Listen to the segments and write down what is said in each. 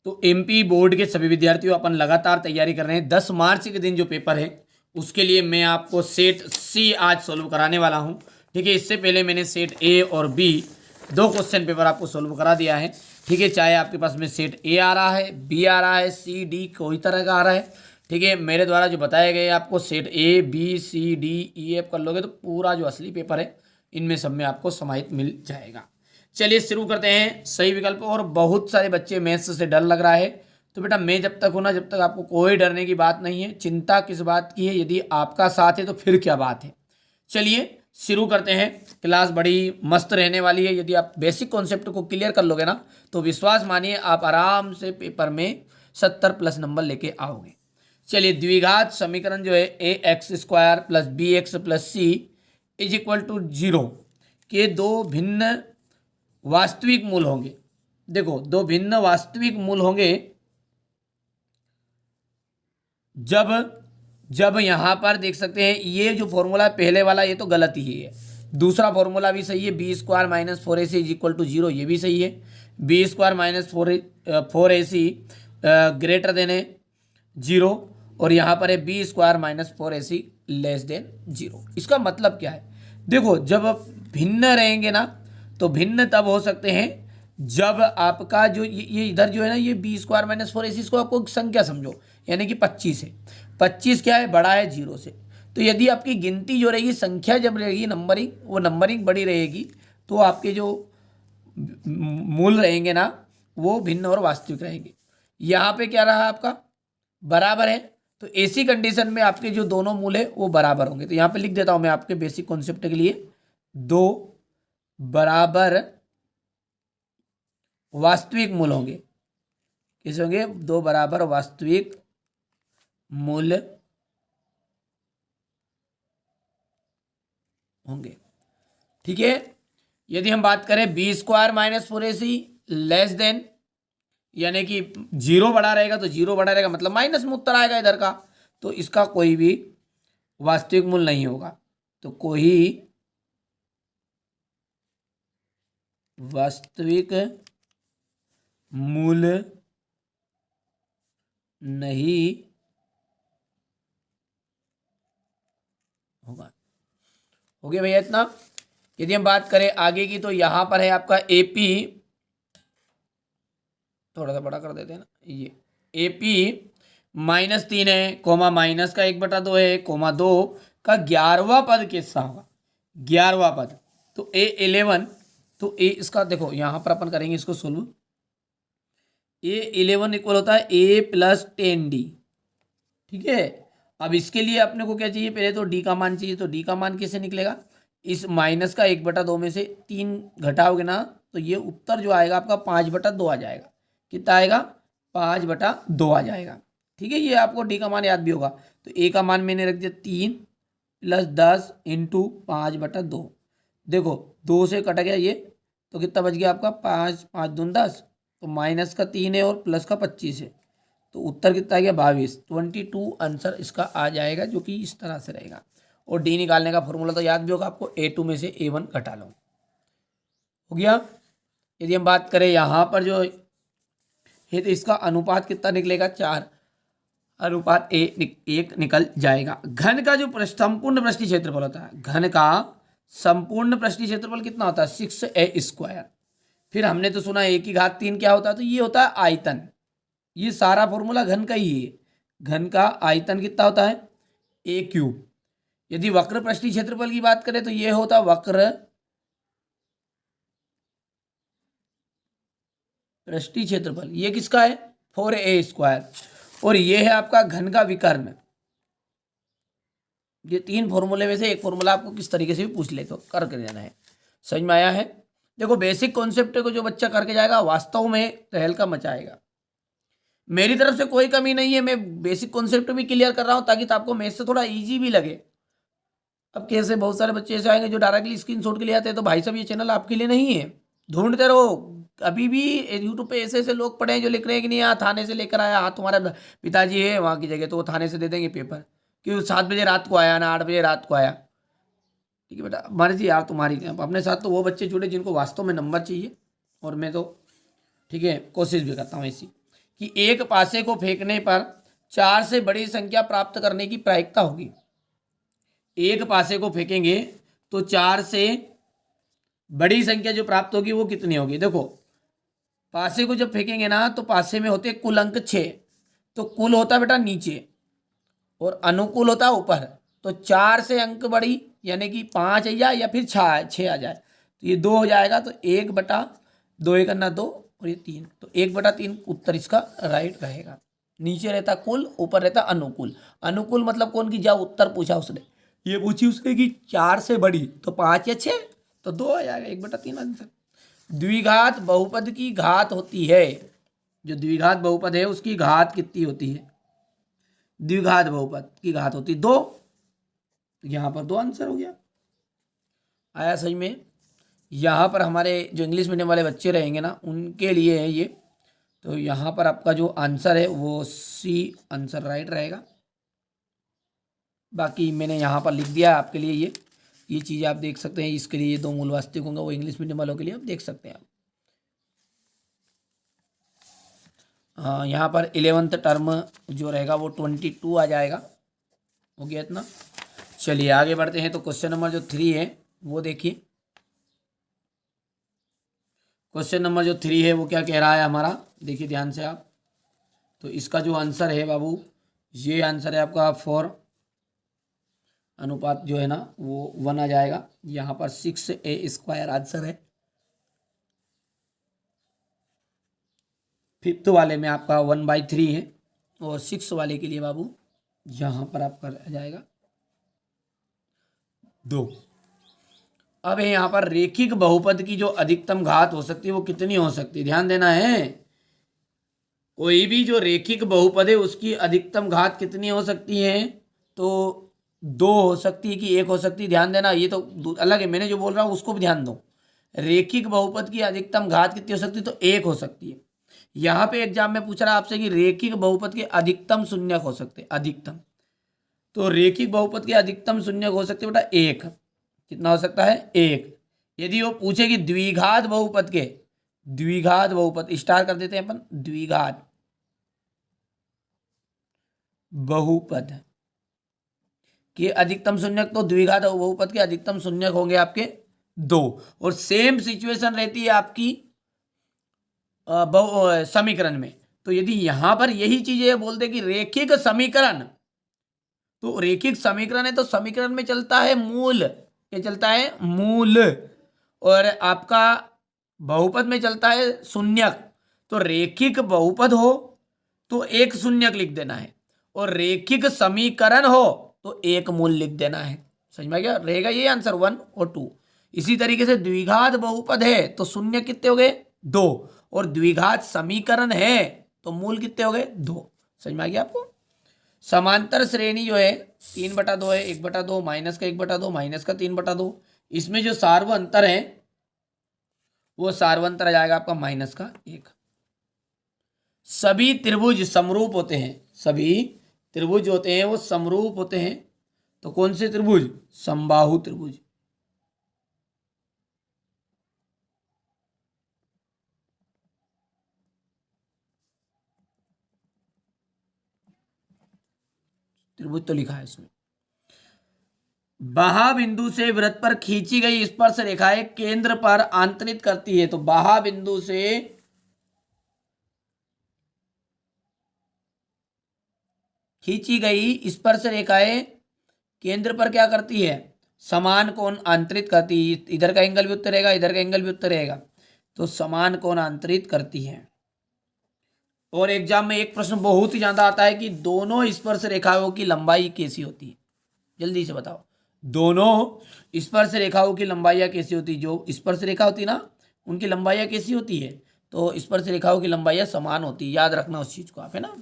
तो MP board के सभी विद्यार्थियों अपन लगातार तैयारी कर रहे हैं। 10 मार्च के दिन जो पेपर है उसके लिए मैं आपको सेट सी आज सोल्व कराने वाला हूं। ठीक है, इससे पहले मैंने सेट ए और बी 2 क्वेश्चन पेपर आपको सोल्व करा दिया है। ठीक है, चाहे आपके पास में सेट ए आ रहा है, बी आ रहा है, सी डी कोई तरह का आ रहा है। ठीक है, मेरे द्वारा जो बताए गए आपको set A B C D E F कर लोगे तो पूरा जो असली पेपर है इनमें सब में आपको समाहित मिल जाएगा। चलिए शुरू करते हैं। सही विकल्प। और बहुत सारे बच्चे मैथ्स से डर लग रहा है, तो बेटा मैं जब तक हूं ना, जब तक आपको कोई डरने की बात नहीं है। चिंता किस बात की है, यदि आपका साथ है तो फिर क्या बात है। चलिए शुरू करते हैं। क्लास बड़ी मस्त रहने वाली है। यदि आप बेसिक कॉन्सेप्ट को क्लियर कर लोगे ना तो विश्वास मानिए आप आराम से पेपर में 70+ नंबर लेके आओगे। चलिए, द्विघात समीकरण जो है ax² + bx + c = 0 के दो भिन्न वास्तविक मूल होंगे। देखो, दो भिन्न वास्तविक मूल होंगे जब यहां पर देख सकते हैं ये जो फॉर्मूला पहले वाला ये तो गलत ही है। दूसरा फॉर्मूला भी सही है, b² - 4ac = 0, ये भी सही है। b² - 4ac ग्रेटर देन है 0 और यहाँ पर है b² - 4ac << 0। इसका मतलब क्या है, देखो जब भिन्न रहेंगे ना तो भिन्न तब हो सकते हैं जब आपका जो ये इधर जो है ना ये b² - 4ac, इसको आपको संख्या समझो, यानी कि 25 है। 25 क्या है, बड़ा है 0 से। तो यदि आपकी गिनती जो रहेगी, संख्या जब रहेगी, नंबरिंग, वो नंबरिंग बड़ी रहेगी तो आपके जो मूल रहेंगे ना वो भिन्न और वास्तविक रहेंगे। यहाँ पे क्या रहा आपका, बराबर है। तो ऐसी कंडीशन में आपके जो दोनों मूल है वो बराबर होंगे। तो यहाँ पे लिख देता हूं मैं आपके बेसिक कॉन्सेप्ट के लिए, 2 बराबर वास्तविक मूल होंगे। किस होंगे, 2 बराबर वास्तविक मूल होंगे। ठीक है, यदि हम बात करें b² - 4ac <<, यानी कि 0 बड़ा रहेगा तो 0 बड़ा रहेगा, मतलब माइनस में उत्तर आएगा इधर का, तो इसका कोई भी वास्तविक मूल नहीं होगा। तो कोई वास्तविक मूल नहीं होगा। हो गया भैया इतना। यदि हम बात करें आगे की तो यहां पर है आपका एपी, थोड़ा सा बड़ा कर देते हैं ना, ये एपी -3 है, कोमा माइनस का 1/2 है, कोमा 2 का 11वां पद किसका होगा, 11वां पद। तो A11, तो ए इसका देखो यहां पर अपन करेंगे इसको सोल्व। A11 इक्वल होता है A + 10D। ठीक है, अब इसके लिए अपने को क्या चाहिए, पहले तो डी का मान चाहिए। तो डी का मान कैसे निकलेगा, इस माइनस का 1/2 में से 3 घटाओगे ना तो ये उत्तर जो आएगा आपका 5/2 आ जाएगा। कितना आएगा, 5/2 आ जाएगा। ठीक है, ये आपको डी का मान याद भी होगा। तो ए का मान मैंने रख दिया 3 + 10 × 5/2। देखो 2 से कट गया ये, तो कितना बच गया आपका, 5 5 दूनी 10, तो माइनस का 3 है और प्लस का 25 है, तो उत्तर कितना आ गया 22। 22 आंसर इसका आ जाएगा, जो कि इस तरह से रहेगा। और डी निकालने का फॉर्मूला तो याद भी होगा आपको, A2 में से A1 घटा लो। हो गया। यदि हम बात करें यहाँ पर जो है तो इसका अनुपात कितना निकलेगा, 4:1 निकल जाएगा। घन का जो संपूर्ण पृष्ठीय क्षेत्रफल होता है, घन का संपूर्ण पृष्ठीय क्षेत्रफल कितना होता है, 6a²। फिर हमने तो सुना A⁻3 क्या होता है, तो ये होता है आयतन। ये सारा फॉर्मूला घन का ही है। घन का आयतन कितना होता है, A3। यदि वक्र पृष्ठीय क्षेत्रफल की बात करें तो ये होता वक्र पृष्ठीय क्षेत्रफल, ये किसका है, 4a²। और ये है आपका घन का विकर्ण। ये 3 फॉर्मूले में से एक फॉर्मूला आपको किस तरीके से भी पूछ ले तो करके देना है। समझ में आया है। देखो बेसिक कॉन्सेप्ट को जो बच्चा करके जाएगा वास्तव में तहलका मचाएगा। मेरी तरफ से कोई कमी नहीं है, मैं बेसिक कॉन्सेप्ट भी क्लियर कर रहा हूं ताकि तो आपको मैथ्स से थोड़ा इजी भी लगे। अब कैसे बहुत सारे बच्चे ऐसे आएंगे जो डायरेक्टली स्क्रीनशॉट के लिए आते हैं, तो भाई साहब ये चैनल आपके लिए नहीं है, ढूंढते रहो। अभी भी यूट्यूब पे ऐसे ऐसे लोग पढ़े हैं जो लिख रहे हैं कि नहीं यहाँ थाने से लेकर आया, हाँ तुम्हारा पिताजी है वहाँ की जगह, तो वो थाने से दे देंगे पेपर, क्यों 7 बजे रात को आया ना 8 बजे रात को आया। ठीक है बेटा, मर्जी यार तुम्हारी। अपने साथ तो वो बच्चे जुड़े जिनको वास्तव में नंबर चाहिए, और मैं तो ठीक है कोशिश भी करता हूँ ऐसी। कि एक पासे को फेंकने पर 4 से बड़ी संख्या प्राप्त करने की प्रायिकता होगी। एक पासे को फेंकेंगे तो 4 से बड़ी संख्या जो प्राप्त होगी वो कितनी होगी। देखो पासे को जब फेंकेंगे ना तो पासे में होते कुल अंक 6, तो कुल होता बेटा नीचे और अनुकूल होता ऊपर। तो 4 से अंक बड़ी यानी कि 5 या फिर 6 आ जाए तो ये 2 हो जाएगा। तो 1/2, 1 करना 2 और ये 3, तो 1/3 उत्तर इसका राइट रहेगा। नीचे रहता कुल, ऊपर रहता अनुकूल। अनुकूल मतलब कौन की, जब उत्तर पूछा उसने, ये पूछी उसने कि 4 से बड़ी तो 5 या 6, तो 2 आ जाएगा, 1/3 आंसर। द्विघात बहुपद की घात होती है, जो द्विघात बहुपद है उसकी घात कितनी होती है। द्विघात बहुपद की घात होती 2, यहां पर 2 आंसर हो गया। आया समझ में। यहाँ पर हमारे जो इंग्लिश मीडियम वाले बच्चे रहेंगे ना उनके लिए है ये, तो यहाँ पर आपका जो आंसर है वो सी आंसर राइट रहेगा। बाकी मैंने यहाँ पर लिख दिया है आपके लिए, ये चीज़ आप देख सकते हैं। इसके लिए 2 मूल वास्तविक होंगे, वो इंग्लिश मीडियम वालों के लिए आप देख सकते हैं आप। हाँ यहाँ पर 11th टर्म जो रहेगा वो 22 आ जाएगा। हो गया इतना। चलिए आगे बढ़ते हैं। तो क्वेश्चन नंबर जो 3 है वो देखिए। क्वेश्चन नंबर जो 3 है वो क्या कह रहा है हमारा, देखिए ध्यान से आप। तो इसका जो आंसर है बाबू, ये आंसर है आपका 4 अनुपात जो है ना वो 1 आ जाएगा। यहाँ पर 6a² आंसर है। 5th वाले में आपका 1/3 है और 6 वाले के लिए बाबू यहाँ पर आपका आ जाएगा 2। अब है यहाँ पर रेखिक बहुपद की जो अधिकतम घात हो सकती है वो कितनी हो सकती है, ध्यान देना है। कोई भी जो रेखिक बहुपद है उसकी अधिकतम घात कितनी हो सकती है, तो 2 हो सकती है कि 1 हो सकती है। ध्यान देना, ये तो अलग है, मैंने जो बोल रहा हूँ उसको भी ध्यान दो। रेखिक बहुपद की अधिकतम घात कितनी हो सकती है, तो 1 हो सकती है। यहाँ पे एग्जाम में पूछ रहा है आपसे कि रेखिक बहुपद के अधिकतम शून्यक हो सकते हैं, अधिकतम। तो रेखिक बहुपद के अधिकतम शून्यक हो सकते हैं बेटा 1। कितना हो सकता है, 1। यदि वो पूछे कि द्विघात बहुपद के, द्विघात बहुपद स्टार कर देते हैं अपन, द्विघात बहुपद के अधिकतम शून्यक, तो द्विघात बहुपद के अधिकतम शून्यक होंगे आपके 2। और सेम सिचुएशन रहती है आपकी समीकरण में। तो यदि यहां पर यही चीजें बोल दे कि रेखिक समीकरण, तो रेखिक समीकरण है तो समीकरण में चलता है मूल, ये चलता है मूल, और आपका बहुपद में चलता है शून्यक। तो रेखिक बहुपद हो तो 1 शून्यक लिख देना है, और रेखिक समीकरण हो तो 1 मूल लिख देना है। समझ में आ गया, रहेगा ये आंसर 1 और 2। इसी तरीके से द्विघात बहुपद है तो शून्य कितने हो गए, 2, और द्विघात समीकरण है तो मूल कितने हो गए, 2। समझ में आ गया आपको। समांतर श्रेणी जो है 3/2 है, 1/2 माइनस का 1/2 माइनस का 3/2। इसमें जो सार्व अंतर है वो सार्व अंतर आ जाएगा आपका माइनस का 1। सभी त्रिभुज समरूप होते हैं, सभी त्रिभुज होते हैं वो समरूप होते हैं। तो कौन से त्रिभुज, समबाहु त्रिभुज। त्रिभुज तो लिखा है इसमें। बाहा बिंदु से वृत्त पर खींची गई स्पर्श रेखाएं केंद्र पर आंतरित करती है। तो बाहा बिंदु से खींची गई स्पर्श रेखाएं केंद्र पर क्या करती है, समान कोण आंतरित करती है। इधर का एंगल भी उत्तर रहेगा, इधर का एंगल भी उत्तर रहेगा, तो समान कोण आंतरित करती है। और एग्जाम में एक प्रश्न बहुत ही ज्यादा आता है कि दोनों स्पर्श रेखाओं की लंबाई कैसी होती है, जल्दी से बताओ। दोनों स्पर्श रेखाओं की लंबाइयाँ कैसी होती है, जो स्पर्श रेखा होती है ना उनकी लंबाइयाँ कैसी होती है, तो स्पर्श रेखाओं की लंबाइयाँ समान होती है। याद रखना उस चीज को आप, है ना।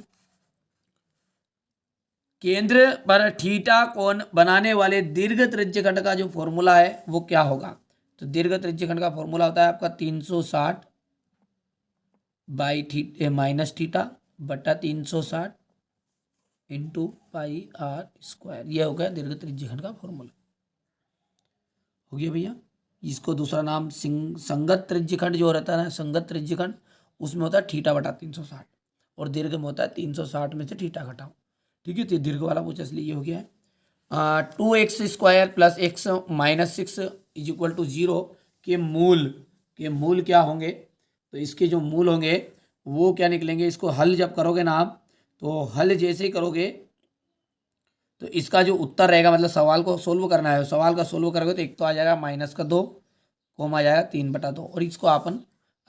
केंद्र पर थीटा कोण बनाने वाले दीर्घ त्रिज्यखंड का जो फॉर्मूला है वो क्या होगा, तो दीर्घ त्रिज्यखंड का फॉर्मूला होता है आपका 360 बाई थीटा माइनस थीटा बटा 360 इंटू पाई आर स्क्वायर। ये हो गया दीर्घ त्रिज्यखंड का फॉर्मूला। हो गया भैया। इसको दूसरा नाम संगत त्रिज्यखंड जो रहता है ना, संगत त्रिज्यखंड, उसमें होता है थीटा बटा 360। और दीर्घ में होता है 360 में से थीटा घटाओ। ठीक है, तो दीर्घ वाला पूछा, इसलिए ये हो गया है 2x² plus x minus 6 is equal to 0 के मूल क्या होंगे। तो इसके जो मूल होंगे वो क्या निकलेंगे, इसको हल जब करोगे ना आप, तो हल जैसे ही करोगे तो इसका जो उत्तर रहेगा, मतलब सवाल को सोल्व करना है, सवाल का सोल्व करोगे तो एक तो आ जाएगा -2 कोम आ जाएगा 3/2, और इसको अपन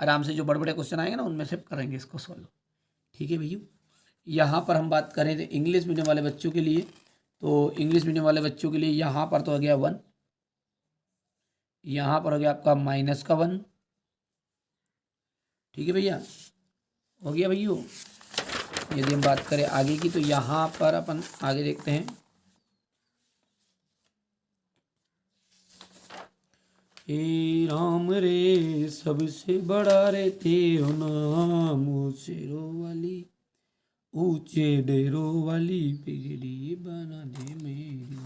आराम से जो बड़े बड़े क्वेश्चन आएंगे ना उनमें से करेंगे इसको सोल्व। ठीक है भैया, यहाँ पर हम बात करें तो इंग्लिश मीडियम वाले बच्चों के लिए, तो इंग्लिश मीडियम वाले बच्चों के लिए यहाँ पर तो हो गया 1, यहाँ पर हो गया आपका -1। ठीक है भैया, हो गया भैया। यदि हम बात करें आगे की, तो यहाँ पर अपन आगे देखते हैं, हे राम रे सबसे बड़ा रे तेरो नाम, शेरों वाली ऊंचे डेरों वाली बिगड़ी बना दे मेरी,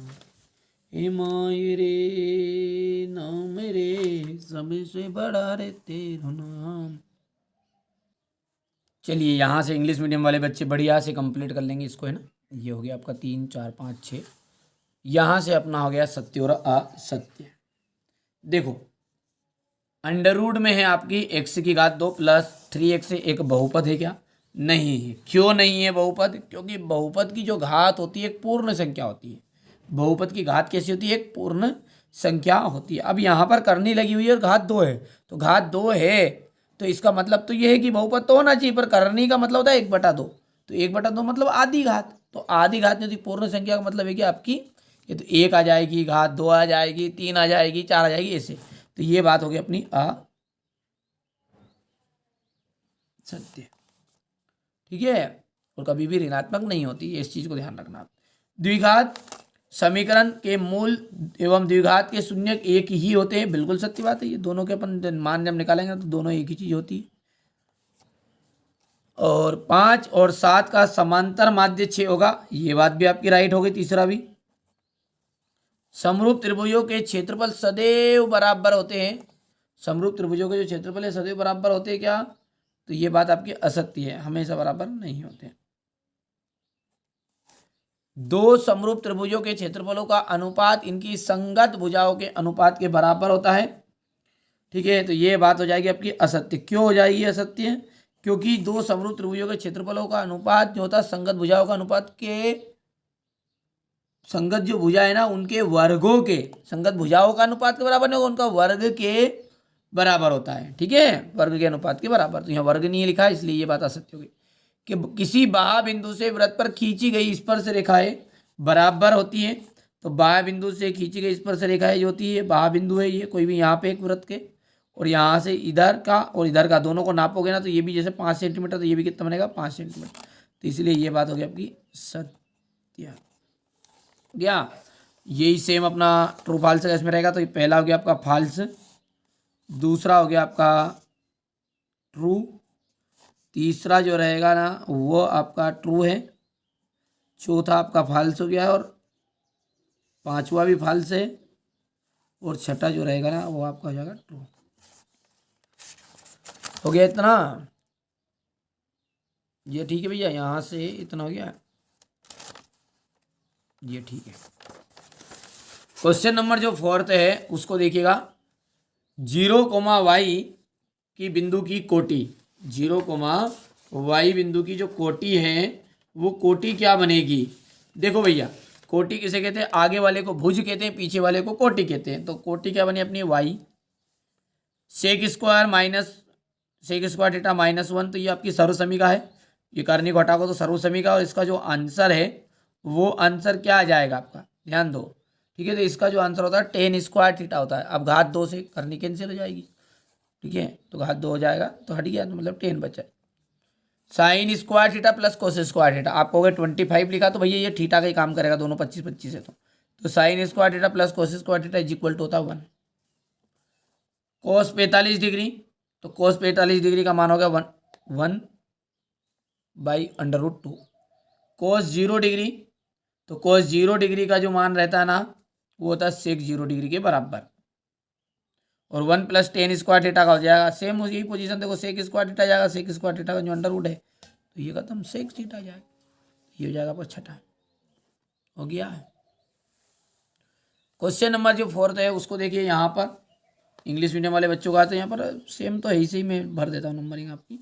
हे माए रे नाम रे सबसे बड़ा रे तेरो नाम। चलिए, यहाँ से इंग्लिश मीडियम वाले बच्चे बढ़िया से कंप्लीट कर लेंगे इसको, है ना। ये हो गया आपका 3 4 5 6। यहाँ से अपना हो गया सत्य और असत्य। देखो, अंडर रूट में है आपकी x² प्लस 3x एक बहुपद है क्या? नहीं है। क्यों नहीं है बहुपद? क्योंकि बहुपद की जो घात होती है एक पूर्ण संख्या होती है। बहुपद की घात कैसी होती है? एक पूर्ण संख्या होती है। अब यहाँ पर करनी लगी हुई है और घात 2 है, तो घात 2 है तो इसका मतलब तो ये है कि बहुपद तो होना चाहिए, पर करनी का मतलब होता है 1/2। तो 1/2 मतलब आधी घात, तो आधी घात नहीं, तो पूर्ण संख्या का मतलब है कि आपकी ये तो 1 आ जाएगी, घात 2 आ जाएगी, 3 आ जाएगी, 4 आ जाएगी, ऐसे। तो ये बात होगी अपनी असत्य। ठीक है, और कभी भी ऋणात्मक नहीं होती, इस चीज को ध्यान रखना। द्विघात समीकरण के मूल एवं द्विघात के शून्य एक ही होते हैं, बिल्कुल सत्य बात है। ये दोनों के अपन मान जब निकालेंगे तो दोनों एक ही चीज होती है। और 5 और 7 का समांतर माध्य 6 होगा, ये बात भी आपकी राइट होगी। तीसरा भी, समरूप त्रिभुजों के क्षेत्रफल सदैव बराबर होते हैं। समरूप त्रिभुजों के जो क्षेत्रफल है सदैव बराबर होते हैं क्या? तो ये बात आपकी असत्य है, हमेशा बराबर नहीं होते। दो समरूप त्रिभुजों के क्षेत्रफलों का अनुपात इनकी संगत भुजाओं के अनुपात के बराबर होता है। ठीक है, तो ये बात हो जाएगी आपकी असत्य। क्यों हो जाएगी असत्य? क्योंकि दो समरूप त्रिभुजों के क्षेत्रफलों का अनुपात जो होता है संगत भुजाओं का अनुपात के, संगत जो भुजा है ना उनके वर्गों के, संगत भुजाओं का अनुपात के बराबर नहीं होगा, उनका वर्ग के बराबर होता है। ठीक है, वर्ग के अनुपात के बराबर। तो यहाँ वर्ग नहीं लिखा है, इसलिए ये बात असत्य होगी। कि किसी बाह्य बिंदु से वृत्त पर खींची गई स्पर्श रेखाएं बराबर होती है। तो बाह्य बिंदु से खींची गई स्पर्श रेखाएं जो होती है, बाह्य बिंदु है ये कोई भी, यहाँ पे एक वृत्त के, और यहाँ से इधर का और इधर का दोनों को नापोगे ना तो ये भी जैसे 5 सेंटीमीटर, तो ये भी कितना बनेगा 5 सेंटीमीटर। तो इसलिए ये बात होगी आपकी सत्य। गया, यही सेम अपना ट्रू फॉल्स का इसमें रहेगा। तो ये पहला हो गया आपका फॉल्स, दूसरा हो गया आपका ट्रू, तीसरा जो रहेगा ना वो आपका ट्रू है, चौथा आपका फॉल्स हो गया और पांचवा भी फॉल्स है, और छठा जो रहेगा ना वो आपका हो जाएगा ट्रू। हो गया इतना, ये ठीक है भैया। यहाँ से इतना हो गया, ये ठीक है। क्वेश्चन नंबर जो 4 है उसको देखिएगा। 0, y की बिंदु की कोटि, 0, y बिंदु की जो कोटि है वो कोटि क्या बनेगी? देखो भैया, कोटि किसे कहते हैं? आगे वाले को भुज कहते हैं, पीछे वाले को कोटि कहते हैं। तो कोटि क्या बनी अपनी? y sec² minus sec² theta -1। तो ये आपकी सर्वसमीका है, ये करनी घटा को तो सर्वसमीका, और इसका जो आंसर है वो आंसर क्या आ जाएगा आपका? ध्यान दो। ठीक है, तो इसका जो आंसर होता है tan² थीटा होता है। अब घात 2 से करनी कैंसिल हो जाएगी। ठीक है, तो घात 2 हो जाएगा तो हट गया, तो मतलब 10 बचा। sin² theta plus cos² theta, आप कहोगे 25 लिखा, तो भैया ये थीटा का ही काम करेगा, दोनों 25 है। तो sin² theta plus cos² theta is equal to होता है 1। cos 45 डिग्री, तो cos 45 डिग्री का मान हो गया 1/√2। cos 0 डिग्री, तो cos 0 डिग्री का जो मान रहता है ना वो होता है sec 0 डिग्री के बराबर, और 1 + tan² थीटा का हो जाएगा। सेम यही पोजीशन देखो, sec² थीटा जाएगा, sec² थीटा का जो अंडर रूट है, तो तो ये खत्म, सेक सीट आ जाएगा, ये हो जाएगा आपका छठा। हो गया। क्वेश्चन नंबर जो 4 है उसको देखिए, यहाँ पर इंग्लिश मीडियम वाले बच्चों का, तो यहाँ पर सेम तो है ही, सही मैं भर देता हूँ नंबरिंग आपकी।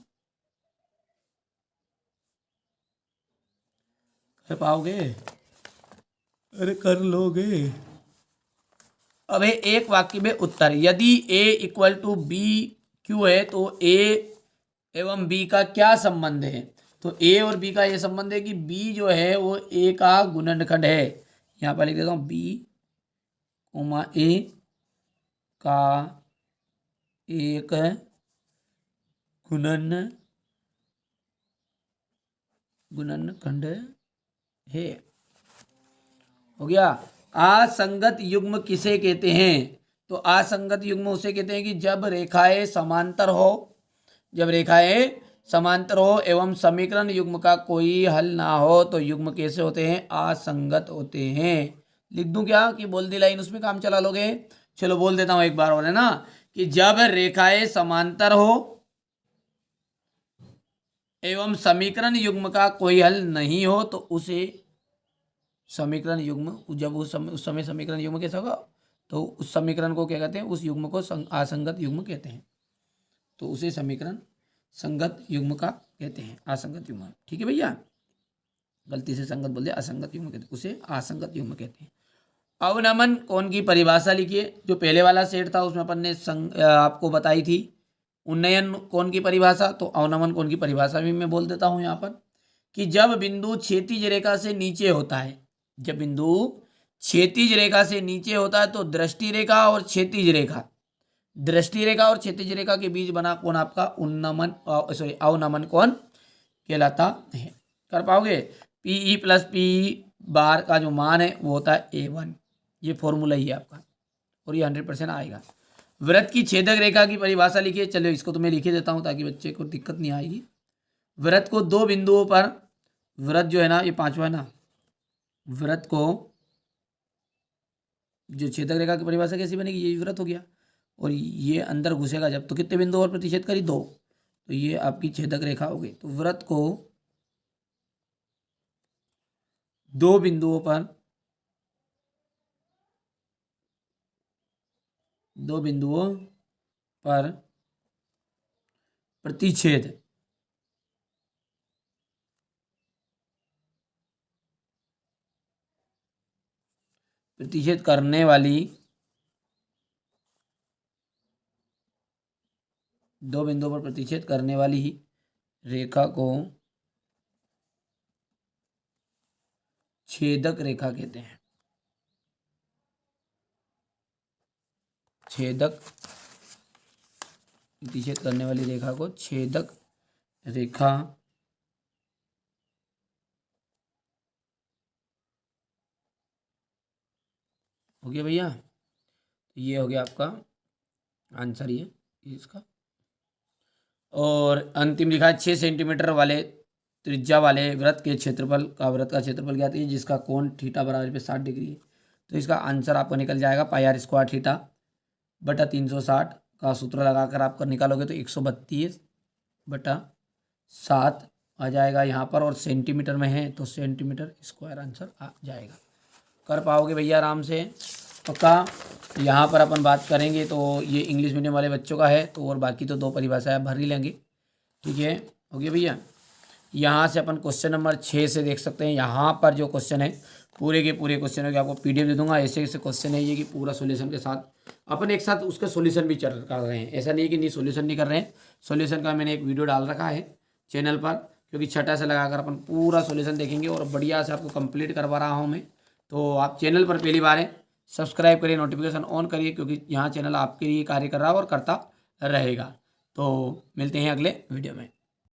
कर पाओगे? अरे कर लोगे। अब है एक वाक्य में उत्तर, यदि A equal to B Q है तो A एवं B का क्या संबंध है? तो A और B का ये संबंध है कि B जो है वो A का गुणनखंड है। यहाँ पर लिख देता हूँ B A का एक गुणनखंड है। हो गया। असंगत युग्म किसे कहते हैं? तो असंगत युग्म उसे कहते हैं कि जब रेखाएं समांतर हो, जब रेखाएं समांतर हो एवं समीकरण युग्म का कोई हल ना हो तो युग्म कैसे होते हैं? असंगत होते हैं। लिख दूं क्या कि बोल दी लाइन उसमें काम चला लोगे? चलो बोल देता हूं एक बार और, है ना, कि जब रेखाएं समांतर हो एवं समीकरण युग्म का कोई हल नहीं हो तो उसे समीकरण युग्म, जब उस समय समीकरण युग्म कैसा होगा? तो उस समीकरण को क्या कहते हैं? उस युग्म को असंगत युग्म कहते हैं। तो उसे समीकरण संगत युग्म का कहते हैं, असंगत युग्म। ठीक है भैया, गलती से संगत बोल दिया, असंगत युग्म कहते हैं, उसे असंगत युग्म कहते हैं। अवनमन कोण की परिभाषा लिखिए। जो पहले वाला सेट था उसमें अपन ने आपको बताई थी उन्नयन कोण की परिभाषा, तो अवनमन कोण की परिभाषा भी मैं बोल देता हूं यहाँ पर, कि जब बिंदु क्षैतिज रेखा से नीचे होता है, जब बिंदु क्षैतिज रेखा से नीचे होता है तो दृष्टि रेखा और क्षैतिज रेखा, दृष्टि रेखा और क्षैतिज रेखा के बीच बना कोण आपका अवनमन कोण कहलाता है। कर पाओगे? पीई प्लस पी बार का जो मान है वो होता है A1, ये फॉर्मूला ही है आपका, और ये 100% आएगा। वृत्त की छेदक रेखा की परिभाषा लिखिए। चलो इसको तो मैं लिख ही देता हूँ ताकि बच्चे को दिक्कत नहीं आएगी। वृत्त को दो बिंदुओं पर, वृत्त जो है ना, ये पांचवा है ना, वृत्त को जो छेदक रेखा की परिभाषा कैसी बनेगी? ये वृत्त हो गया, और ये अंदर घुसेगा जब, तो कितने बिंदु और प्रतिच्छेद करी? 2, तो ये आपकी छेदक रेखा हो गई। तो वृत्त को दो बिंदुओं पर, दो बिंदुओं पर प्रतिच्छेद करने वाली, दो बिंदुओं पर प्रतिच्छेद करने वाली रेखा को छेदक रेखा कहते हैं। छेदक, प्रतिच्छेद करने वाली रेखा को छेदक रेखा हो गया भैया। ये हो गया आपका आंसर, ये इसका। और अंतिम लिखा है 6 सेंटीमीटर वाले त्रिज्या वाले वृत्त के क्षेत्रफल का, वृत्त का क्षेत्रफल ज्ञात कीजिए जिसका कोण थीटा बराबर पे 60 डिग्री है। तो इसका आंसर आपको निकल जाएगा पाई आर स्क्वायर थीटा बटा 360 का सूत्र लगाकर आपका निकालोगे तो 132 बटा 7 आ जाएगा यहाँ पर, और सेंटीमीटर में है तो सेंटीमीटर स्क्वायर आंसर आ जाएगा। कर पाओगे भैया आराम से, पक्का। यहाँ पर अपन बात करेंगे तो ये इंग्लिश मीडियम वाले बच्चों का है, तो और बाकी तो 2 परिभाषाएं भर ही लेंगे। ठीक है, हो गया भैया। यहाँ से अपन क्वेश्चन नंबर 6 से देख सकते हैं। यहाँ पर जो क्वेश्चन है पूरे के पूरे क्वेश्चनों के आपको PDF दे दूंगा। ऐसे ऐसे क्वेश्चन है ये कि पूरा सॉल्यूशन के साथ अपन एक साथ उसका सॉल्यूशन भी कर रहे हैं। ऐसा नहीं है कि नहीं सॉल्यूशन नहीं कर रहे हैं, सॉल्यूशन का मैंने एक वीडियो डाल रखा है चैनल पर, क्योंकि छठा से लगाकर अपन पूरा सॉल्यूशन देखेंगे और बढ़िया से आपको कंप्लीट करवा रहा हूँ मैं। तो आप चैनल पर पहली बार है, सब्सक्राइब करिए, नोटिफिकेशन ऑन करिए, क्योंकि यहाँ चैनल आपके लिए कार्य कर रहा है और करता रहेगा। तो मिलते हैं अगले वीडियो में।